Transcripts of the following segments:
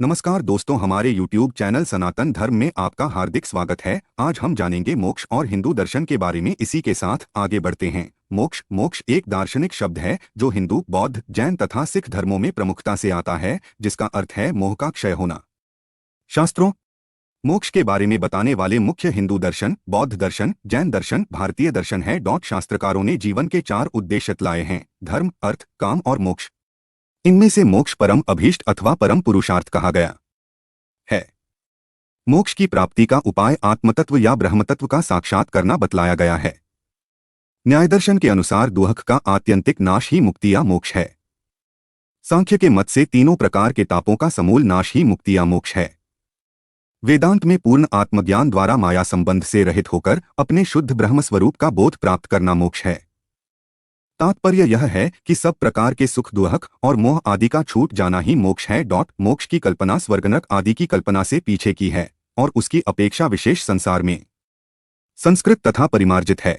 नमस्कार दोस्तों, हमारे YouTube चैनल सनातन धर्म में आपका हार्दिक स्वागत है। आज हम जानेंगे मोक्ष और हिंदू दर्शन के बारे में। इसी के साथ आगे बढ़ते हैं। मोक्ष मोक्ष एक दार्शनिक शब्द है जो हिंदू, बौद्ध, जैन तथा सिख धर्मों में प्रमुखता से आता है, जिसका अर्थ है मोह का क्षय होना। शास्त्रों मोक्ष के बारे में बताने वाले मुख्य हिंदू दर्शन, बौद्ध दर्शन, जैन दर्शन, भारतीय दर्शन है। शास्त्रकारों ने जीवन के 4 उद्देश्य लाए हैं: धर्म, अर्थ, काम और मोक्ष। इनमें से मोक्ष परम अभीष्ट अथवा परम पुरुषार्थ कहा गया है। मोक्ष की प्राप्ति का उपाय आत्मतत्व या ब्रह्मतत्व का साक्षात करना बतलाया गया है। न्यायदर्शन के अनुसार दुख का आत्यंतिक नाश ही मुक्ति या मोक्ष है। सांख्य के मत से तीनों प्रकार के तापों का समूल नाश ही मुक्ति या मोक्ष है। वेदांत में पूर्ण आत्मज्ञान द्वारा माया संबंध से रहित होकर अपने शुद्ध ब्रह्म स्वरूप का बोध प्राप्त करना मोक्ष है। तात्पर्य यह है कि सब प्रकार के सुख, दुख और मोह आदि का छूट जाना ही मोक्ष है। मोक्ष की कल्पना स्वर्गनरक आदि की कल्पना से पीछे की है और उसकी अपेक्षा विशेष संसार में संस्कृत तथा परिमार्जित है।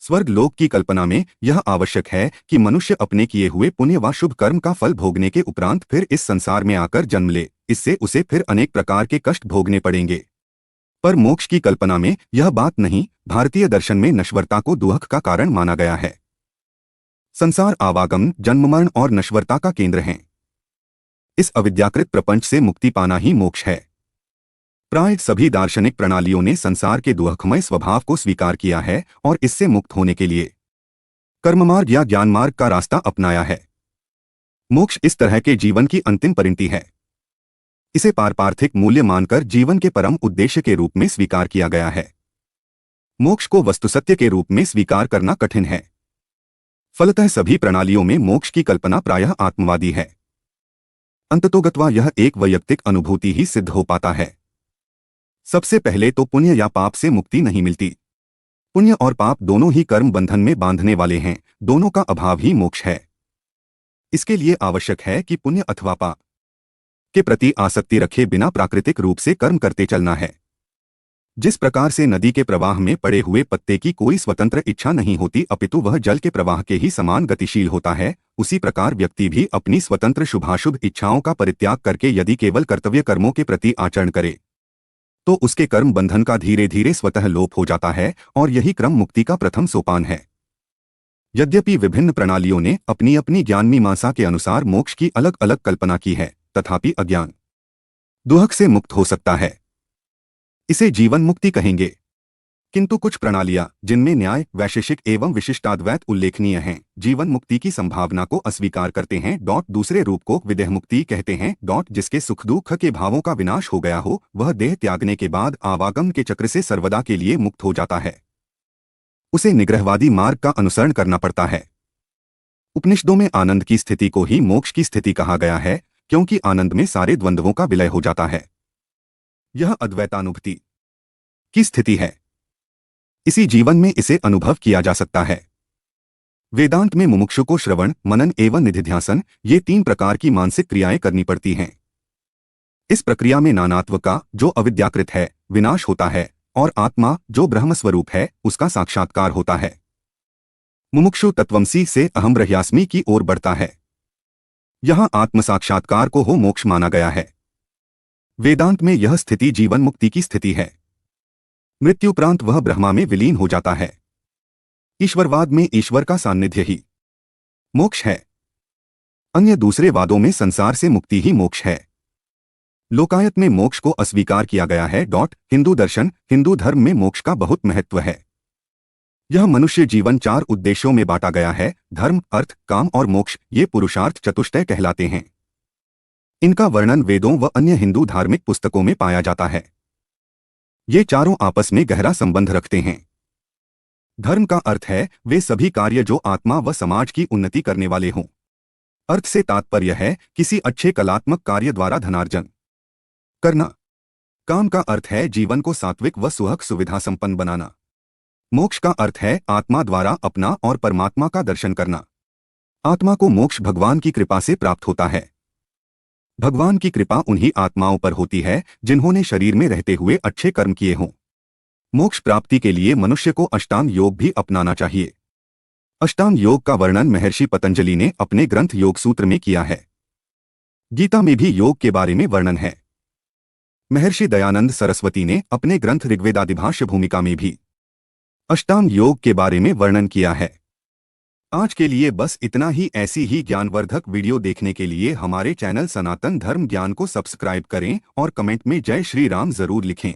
स्वर्ग लोक की कल्पना में यह आवश्यक है कि मनुष्य अपने किए हुए पुण्य व शुभ कर्म का फल भोगने के उपरांत फिर इस संसार में आकर जन्म ले। इससे उसे फिर अनेक प्रकार के कष्ट भोगने पड़ेंगे। पर मोक्ष की कल्पना में यह बात नहीं। भारतीय दर्शन में नश्वरता को दुख का कारण माना गया है। संसार आवागम, जन्म, मरण और नश्वरता का केंद्र हैं। इस अविद्याकृत प्रपंच से मुक्ति पाना ही मोक्ष है। प्राय सभी दार्शनिक प्रणालियों ने संसार के दुखमय स्वभाव को स्वीकार किया है और इससे मुक्त होने के लिए कर्ममार्ग या ज्ञान मार्ग का रास्ता अपनाया है। मोक्ष इस तरह के जीवन की अंतिम परिणति है। इसे पारमार्थिक मूल्य मानकर जीवन के परम उद्देश्य के रूप में स्वीकार किया गया है। मोक्ष को वस्तुसत्य के रूप में स्वीकार करना कठिन है। फलतः सभी प्रणालियों में मोक्ष की कल्पना प्रायः आत्मवादी है। अंततोगत्वा यह एक वैयक्तिक अनुभूति ही सिद्ध हो पाता है। सबसे पहले तो पुण्य या पाप से मुक्ति नहीं मिलती। पुण्य और पाप दोनों ही कर्म बंधन में बांधने वाले हैं। दोनों का अभाव ही मोक्ष है। इसके लिए आवश्यक है कि पुण्य अथवा पाप के प्रति आसक्ति रखे बिना प्राकृतिक रूप से कर्म करते चलना है। जिस प्रकार से नदी के प्रवाह में पड़े हुए पत्ते की कोई स्वतंत्र इच्छा नहीं होती, अपितु वह जल के प्रवाह के ही समान गतिशील होता है, उसी प्रकार व्यक्ति भी अपनी स्वतंत्र शुभाशुभ इच्छाओं का परित्याग करके यदि केवल कर्तव्य कर्मों के प्रति आचरण करे तो उसके कर्म बंधन का धीरे धीरे स्वतः लोप हो जाता है और यही क्रम मुक्ति का प्रथम सोपान है। यद्यपि विभिन्न प्रणालियों ने अपनी अपनी ज्ञान मीमांसा के अनुसार मोक्ष की अलग अलग कल्पना की है, तथापि अज्ञान दुख से मुक्त हो सकता है। इसे जीवन मुक्ति कहेंगे। किंतु कुछ प्रणालियां जिनमें न्याय, वैशेषिक एवं विशिष्टाद्वैत उल्लेखनीय हैं, जीवन मुक्ति की संभावना को अस्वीकार करते हैं। दूसरे रूप को विदेह मुक्ति कहते हैं। जिसके सुख दुख के भावों का विनाश हो गया हो, वह देह त्यागने के बाद आवागम के चक्र से सर्वदा के लिए मुक्त हो जाता है। उसे निग्रहवादी मार्ग का अनुसरण करना पड़ता है। उपनिषदों में आनंद की स्थिति को ही मोक्ष की स्थिति कहा गया है, क्योंकि आनंद में सारे द्वंद्वों का विलय हो जाता है। यह अद्वैतानुभूति की स्थिति है। इसी जीवन में इसे अनुभव किया जा सकता है। वेदांत में मुमुक्षु को श्रवण, मनन एवं निधिध्यासन, ये 3 प्रकार की मानसिक क्रियाएं करनी पड़ती हैं। इस प्रक्रिया में नानात्व का, जो अविद्याकृत है, विनाश होता है और आत्मा, जो ब्रह्म स्वरूप है, उसका साक्षात्कार होता है। मुमुक्षु तत्वमसि से अहम ब्रह्यास्मि की ओर बढ़ता है। यहां आत्म साक्षात्कार को हो मोक्ष माना गया है। वेदांत में यह स्थिति जीवन मुक्ति की स्थिति है। मृत्युपरांत वह ब्रह्मा में विलीन हो जाता है। ईश्वरवाद में ईश्वर का सान्निध्य ही मोक्ष है। अन्य दूसरे वादों में संसार से मुक्ति ही मोक्ष है। लोकायत में मोक्ष को अस्वीकार किया गया है। हिंदू दर्शन, हिंदू धर्म में मोक्ष का बहुत महत्व है। यह मनुष्य जीवन 4 उद्देश्यों में बांटा गया है: धर्म, अर्थ, काम और मोक्ष। ये पुरुषार्थ चतुष्टय कहलाते हैं। इनका वर्णन वेदों व अन्य हिंदू धार्मिक पुस्तकों में पाया जाता है। ये चारों आपस में गहरा संबंध रखते हैं। धर्म का अर्थ है वे सभी कार्य जो आत्मा व समाज की उन्नति करने वाले हों। अर्थ से तात्पर्य है किसी अच्छे कलात्मक कार्य द्वारा धनार्जन करना। काम का अर्थ है जीवन को सात्विक व सुहक सुविधा संपन्न बनाना। मोक्ष का अर्थ है आत्मा द्वारा अपना और परमात्मा का दर्शन करना। आत्मा को मोक्ष भगवान की कृपा से प्राप्त होता है। भगवान की कृपा उन्हीं आत्माओं पर होती है जिन्होंने शरीर में रहते हुए अच्छे कर्म किए हों। मोक्ष प्राप्ति के लिए मनुष्य को अष्टांग योग भी अपनाना चाहिए। अष्टांग योग का वर्णन महर्षि पतंजलि ने अपने ग्रंथ योग सूत्र में किया है। गीता में भी योग के बारे में वर्णन है। महर्षि दयानंद सरस्वती ने अपने ग्रंथ ऋग्वेदादिभाष्य भूमिका में भी अष्टांग योग के बारे में वर्णन किया है। आज के लिए बस इतना ही। ऐसी ही ज्ञानवर्धक वीडियो देखने के लिए हमारे चैनल सनातन धर्म ज्ञान को सब्सक्राइब करें और कमेंट में जय श्री राम जरूर लिखें।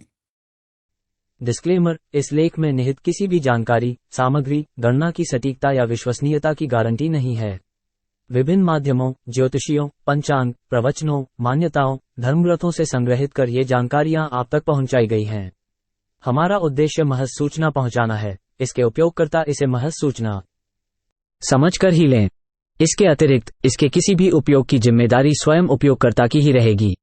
डिस्क्लेमर: इस लेख में निहित किसी भी जानकारी, सामग्री, गणना की सटीकता या विश्वसनीयता की गारंटी नहीं है। विभिन्न माध्यमों, ज्योतिषियों, पंचांग, प्रवचनों, मान्यताओं, धर्मग्रंथों से संग्रहित कर ये जानकारियां आप तक पहुंचाई गई हैं। हमारा उद्देश्य महज सूचना पहुंचाना है। इसके उपयोगकर्ता इसे महज सूचना समझकर ही लें। इसके अतिरिक्त इसके किसी भी उपयोग की जिम्मेदारी स्वयं उपयोगकर्ता की ही रहेगी।